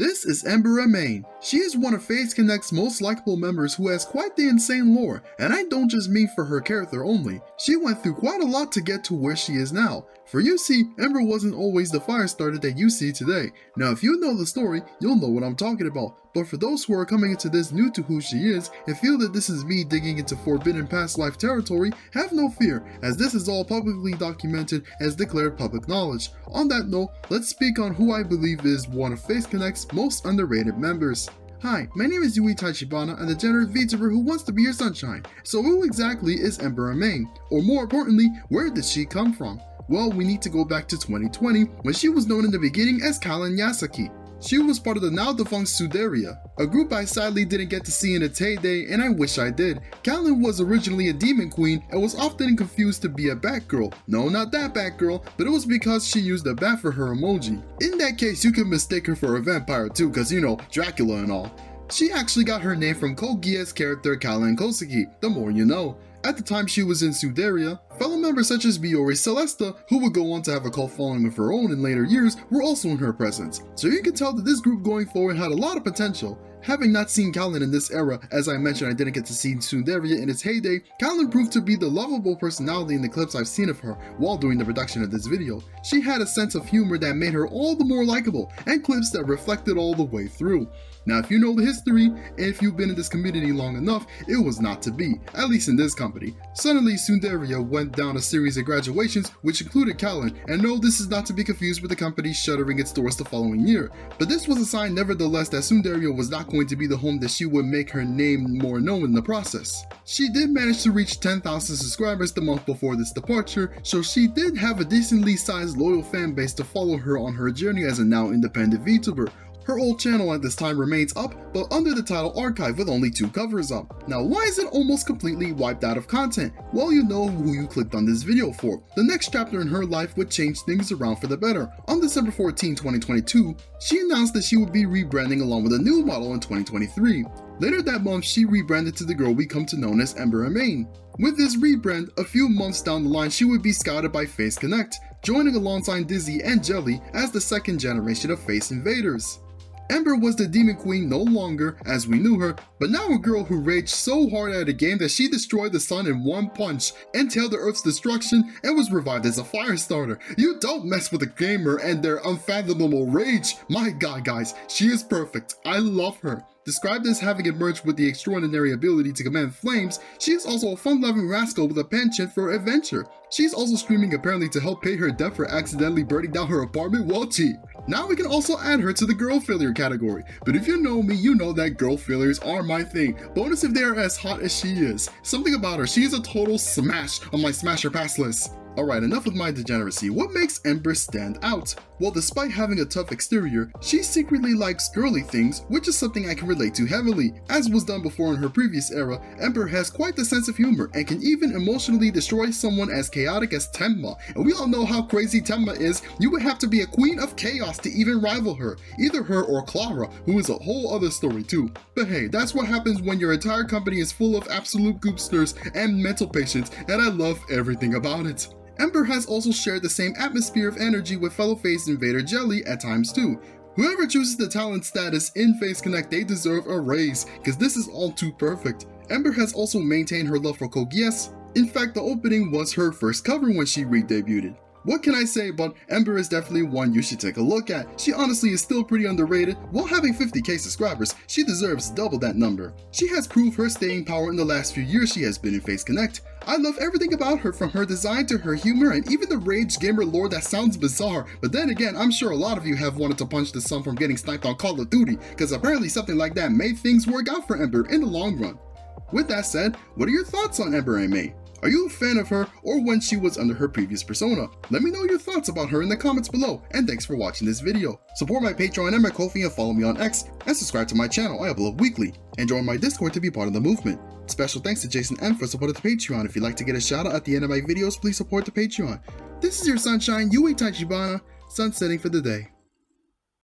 This is Ember Amane. She is one of FaZe Connect's most likable members who has quite the insane lore, and I don't just mean for her character only. She went through quite a lot to get to where she is now. For you see, Ember wasn't always the Firestarter that you see today. Now if you know the story, you'll know what I'm talking about. But for those who are coming into this new to who she is, and feel that this is me digging into forbidden past life territory, have no fear, as this is all publicly documented as declared public knowledge. On that note, let's speak on who I believe is one of FaZe Connect's most underrated members. Hi, my name is Yui Tachibana, and the generous VTuber who wants to be your sunshine. So who exactly is Ember Amane? Or more importantly, where did she come from? Well, we need to go back to 2020, when she was known in the beginning as Kallen Yasaki. She was part of the now defunct Suderia, a group I sadly didn't get to see in its heyday, and I wish I did. Kallen was originally a demon queen and was often confused to be a Batgirl. No, not that Batgirl, but it was because she used a bat for her emoji. In that case, you could mistake her for a vampire too, cause you know, Dracula and all. She actually got her name from Code Geass's character Kallen Koseki, the more you know. At the time she was in Suderia, fellow members such as Biore Celesta, who would go on to have a cult following of her own in later years, were also in her presence. So you can tell that this group going forward had a lot of potential. Having not seen Kallen in this era, as I mentioned I didn't get to see Suderia in its heyday, Kallen proved to be the lovable personality in the clips I've seen of her while doing the production of this video. She had a sense of humor that made her all the more likable, and clips that reflected all the way through. Now if you know the history, and if you've been in this community long enough, it was not to be, at least in this company. Suddenly Suderia went down a series of graduations which included Kallen, and no, this is not to be confused with the company shuttering its doors the following year, but this was a sign nevertheless that Suderia was not going to be the home that she would make her name more known in the process. She did manage to reach 10,000 subscribers the month before this departure, so she did have a decently sized loyal fan base to follow her on her journey as a now independent VTuber. Her old channel at this time remains up, but under the title Archive with only 2 covers up. Now why is it almost completely wiped out of content? Well, you know who you clicked on this video for. The next chapter in her life would change things around for the better. On December 14, 2022, she announced that she would be rebranding along with a new model in 2023. Later that month, she rebranded to the girl we come to know as Ember Amane. With this rebrand, a few months down the line she would be scouted by FaZe Connect, joining alongside Dizzy and Jelly as the second generation of FaZe invaders. Ember was the demon queen no longer as we knew her, but now a girl who raged so hard at a game that she destroyed the sun in one punch, entailed the earth's destruction, and was revived as a Firestarter. You don't mess with a gamer and their unfathomable rage. My god guys, she is perfect. I love her. Described as having emerged with the extraordinary ability to command flames, she is also a fun-loving rascal with a penchant for adventure. She is also streaming apparently to help pay her debt for accidentally burning down her apartment while cheap. Now we can also add her to the Girlfailure category, but if you know me, you know that Girlfailures are my thing. Bonus if they are as hot as she is. Something about her, she is a total smash on my smasher pass list. Alright, enough with my degeneracy. What makes Ember stand out? Well, despite having a tough exterior, she secretly likes girly things, which is something I can relate to heavily. As was done before in her previous era, Ember has quite the sense of humor and can even emotionally destroy someone as chaotic as Tenma. And we all know how crazy Tenma is. You would have to be a queen of chaos to even rival her. Either her or Clara, who is a whole other story too. But hey, that's what happens when your entire company is full of absolute goopsters and mental patients, and I love everything about it. Ember has also shared the same atmosphere of energy with fellow FaZe invader Jelly at times too. Whoever chooses the talent status in FaZe Connect, they deserve a raise, cause this is all too perfect. Ember has also maintained her love for Code Geass. In fact, the opening was her first cover when she re-debuted. What can I say, but Ember is definitely one you should take a look at. She honestly is still pretty underrated. While having 50k subscribers, she deserves double that number. She has proved her staying power in the last few years she has been in FaZe Connect. I love everything about her, from her design to her humor and even the rage gamer lore that sounds bizarre, but then again, I'm sure a lot of you have wanted to punch the sun from getting sniped on Call of Duty, cause apparently something like that made things work out for Ember in the long run. With that said, what are your thoughts on Ember Amane? Are you a fan of her or when she was under her previous persona? Let me know your thoughts about her in the comments below, and thanks for watching this video. Support my Patreon and my Ko-fi and follow me on X, and subscribe to my channel, I upload weekly, and join my Discord to be part of the movement. Special thanks to Jason M for supporting the Patreon. If you'd like to get a shout out at the end of my videos, please support the Patreon. This is your sunshine, Yui Tachibana, sun setting for the day.